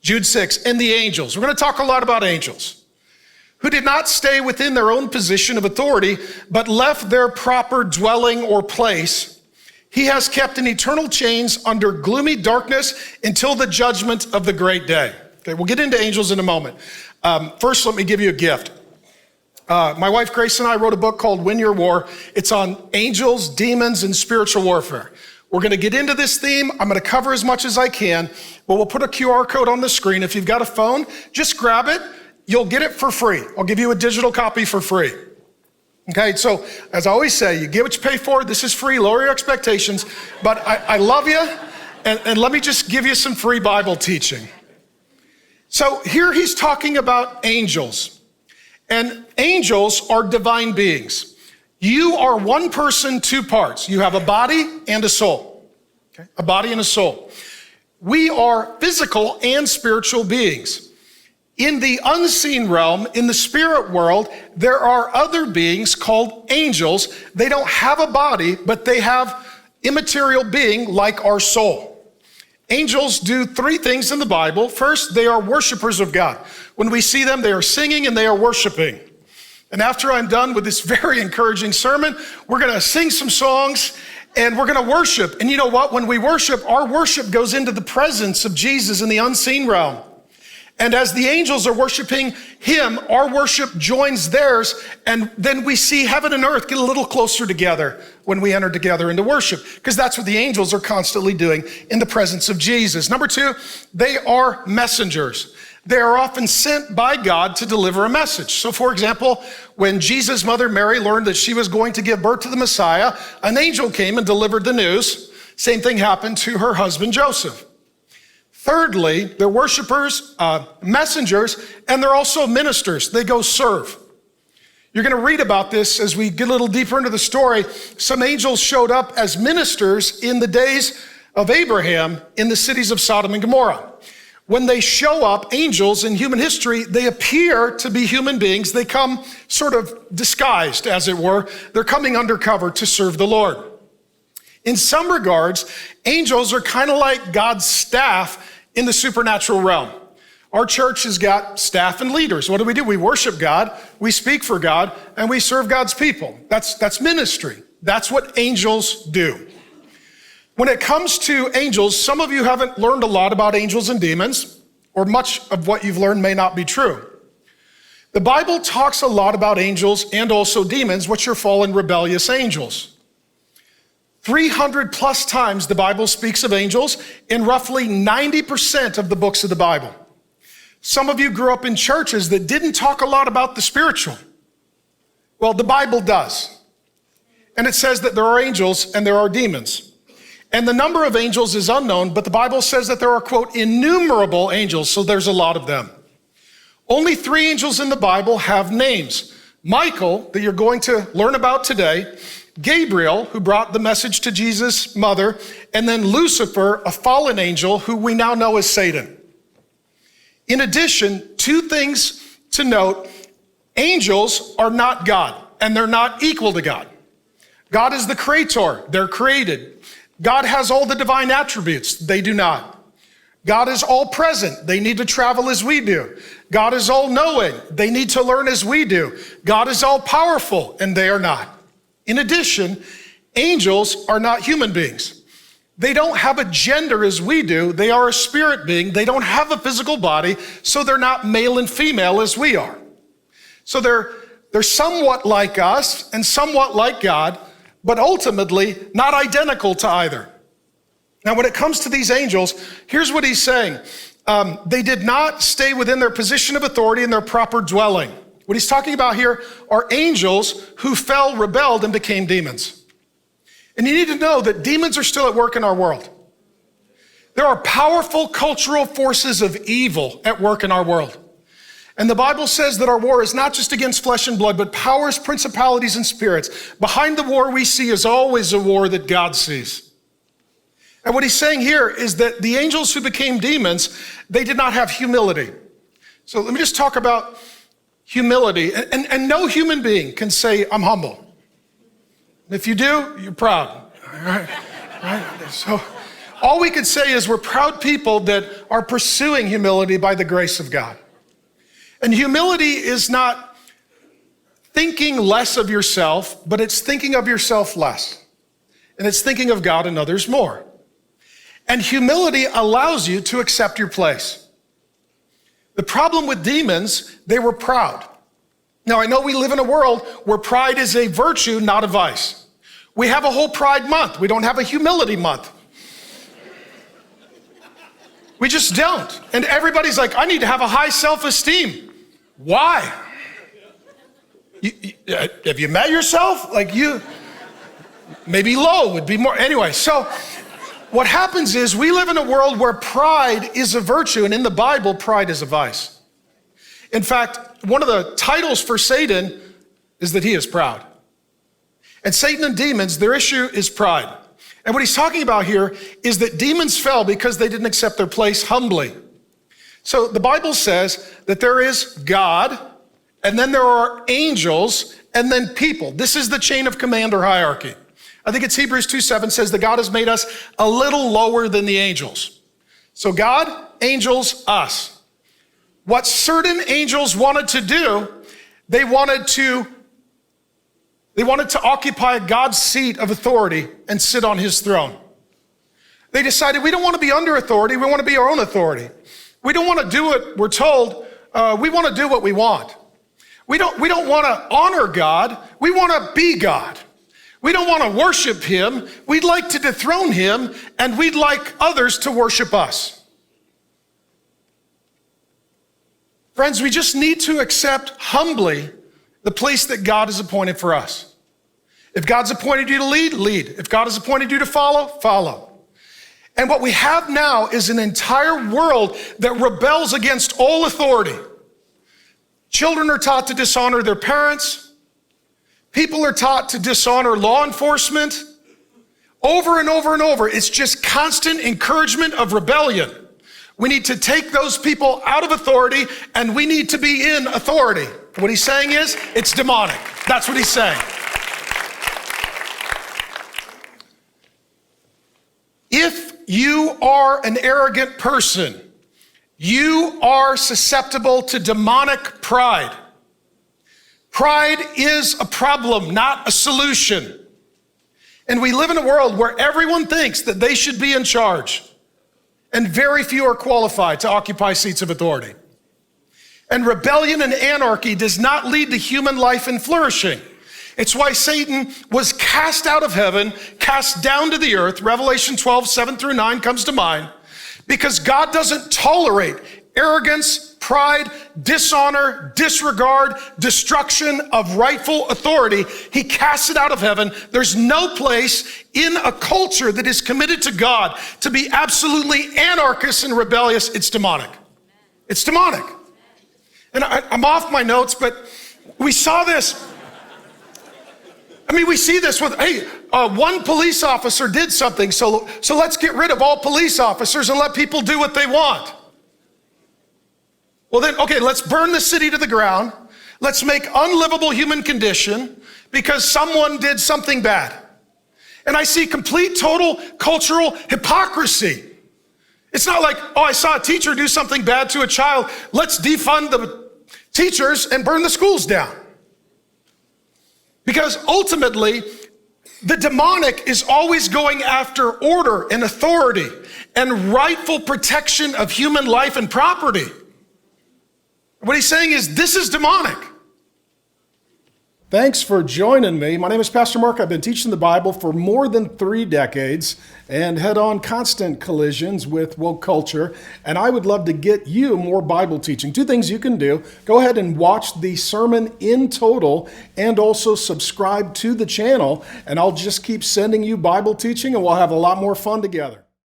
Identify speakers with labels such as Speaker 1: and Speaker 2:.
Speaker 1: Jude 6, and the angels. We're going to talk a lot about angels, who did not stay within their own position of authority, but left their proper dwelling or place. He has kept in eternal chains under gloomy darkness until the judgment of the great day. Okay, we'll get into angels in a moment. First, let me give you a gift. My wife Grace and I wrote a book called Win Your War. It's on angels, demons, and spiritual warfare. We're going to get into this theme. I'm going to cover as much as I can, but we'll put a QR code on the screen. If you've got a phone, just grab it. You'll get it for free. I'll give you a digital copy for free. Okay, so as I always say, you get what you pay for. This is free, lower your expectations. But I love you, and let me just give you some free Bible teaching. So here he's talking about angels. And angels are divine beings. You are one person, two parts. You have a body and a soul. Okay? A body and a soul. We are physical and spiritual beings. In the unseen realm, in the spirit world, there are other beings called angels. They don't have a body, but they have immaterial being like our soul. Angels do three things in the Bible. First, they are worshipers of God. When we see them, they are singing and they are worshiping. And after I'm done with this very encouraging sermon, we're going to sing some songs and we're going to worship. And you know what? When we worship, our worship goes into the presence of Jesus in the unseen realm. And as the angels are worshiping him, our worship joins theirs. And then we see heaven and earth get a little closer together when we enter together into worship, because that's what the angels are constantly doing in the presence of Jesus. Number two, they are messengers. They are often sent by God to deliver a message. So for example, when Jesus' mother Mary learned that she was going to give birth to the Messiah, an angel came and delivered the news. Same thing happened to her husband Joseph. Thirdly, they're worshipers, messengers, and they're also ministers. They go serve. You're going to read about this as we get a little deeper into the story. Some angels showed up as ministers in the days of Abraham in the cities of Sodom and Gomorrah. When they show up, angels in human history, they appear to be human beings. They come sort of disguised, as it were. They're coming undercover to serve the Lord. In some regards, angels are kind of like God's staff in the supernatural realm. Our church has got staff and leaders. What do? We worship God, we speak for God, and we serve God's people. That's ministry. That's what angels do. When it comes to angels, some of you haven't learned a lot about angels and demons, or much of what you've learned may not be true. The Bible talks a lot about angels and also demons, which are fallen rebellious angels. 300 plus times the Bible speaks of angels in roughly 90% of the books of the Bible. Some of you grew up in churches that didn't talk a lot about the spiritual. Well, the Bible does. And it says that there are angels and there are demons. And the number of angels is unknown, but the Bible says that there are, quote, innumerable angels, so there's a lot of them. Only 3 angels in the Bible have names. Michael, that you're going to learn about today, Gabriel, who brought the message to Jesus' mother, and then Lucifer, a fallen angel who we now know as Satan. In addition, 2 things to note: angels are not God, and they're not equal to God. God is the creator, they're created. God has all the divine attributes, they do not. God is all present, they need to travel as we do. God is all knowing, they need to learn as we do. God is all powerful, and they are not. In addition, angels are not human beings. They don't have a gender as we do. They are a spirit being. They don't have a physical body, so they're not male and female as we are. So they're somewhat like us and somewhat like God, but ultimately not identical to either. Now, when it comes to these angels, here's what he's saying. They did not stay within their position of authority in their proper dwelling. What he's talking about here are angels who fell, rebelled, and became demons. And you need to know that demons are still at work in our world. There are powerful cultural forces of evil at work in our world. And the Bible says that our war is not just against flesh and blood, but powers, principalities, and spirits. Behind the war we see is always a war that God sees. And what he's saying here is that the angels who became demons, they did not have humility. So let me just talk about humility. And no human being can say, I'm humble. If you do, you're proud. All right? So All we could say is we're proud people that are pursuing humility by the grace of God. And humility is not thinking less of yourself, but it's thinking of yourself less. And it's thinking of God and others more. And humility allows you to accept your place. The problem with demons, they were proud. Now, I know we live in a world where pride is a virtue, not a vice. We have a whole Pride Month. We don't have a humility month. We just don't. And everybody's like, I need to have a high self-esteem. Why? Have you met yourself? Maybe low would be more. Anyway, so what happens is we live in a world where pride is a virtue, and in the Bible, pride is a vice. In fact, one of the titles for Satan is that he is proud. And Satan and demons, their issue is pride. And what he's talking about here is that demons fell because they didn't accept their place humbly. So the Bible says that there is God, and then there are angels, and then people. This is the chain of command or hierarchy. I think it's Hebrews 2:7 says that God has made us a little lower than the angels. So God, angels, us. What certain angels wanted to do, they wanted to occupy God's seat of authority and sit on his throne. They decided we don't want to be under authority, we want to be our own authority. We don't want to do what we're told, we want to do what we want. We don't want to honor God, we want to be God. We don't want to worship him, we'd like to dethrone him, and we'd like others to worship us. Friends, we just need to accept humbly the place that God has appointed for us. If God's appointed you to lead, lead. If God has appointed you to follow, follow. And what we have now is an entire world that rebels against all authority. Children are taught to dishonor their parents. People are taught to dishonor law enforcement. Over and over and over, it's just constant encouragement of rebellion. We need to take those people out of authority, and we need to be in authority. What he's saying is, it's demonic. That's what he's saying. If you are an arrogant person, you are susceptible to demonic pride. Pride is a problem, not a solution. And we live in a world where everyone thinks that they should be in charge, and very few are qualified to occupy seats of authority. And rebellion and anarchy does not lead to human life and flourishing. It's why Satan was cast out of heaven, cast down to the earth. Revelation 12:7-9 comes to mind, because God doesn't tolerate arrogance, pride, dishonor, disregard, destruction of rightful authority. He casts it out of heaven. There's no place in a culture that is committed to God to be absolutely anarchist and rebellious. It's demonic. It's demonic. And I'm off my notes, but we saw this. We see this with, one police officer did something, so let's get rid of all police officers and let people do what they want. Well then, okay, let's burn the city to the ground. Let's make unlivable human condition because someone did something bad. And I see complete, total cultural hypocrisy. It's not like, I saw a teacher do something bad to a child. Let's defund the teachers and burn the schools down. Because ultimately, the demonic is always going after order and authority and rightful protection of human life and property. What he's saying is, this is demonic.
Speaker 2: Thanks for joining me. My name is Pastor Mark. I've been teaching the Bible for more than 3 decades and head on constant collisions with woke culture. And I would love to get you more Bible teaching. 2 things you can do. Go ahead and watch the sermon in total and also subscribe to the channel. And I'll just keep sending you Bible teaching and we'll have a lot more fun together.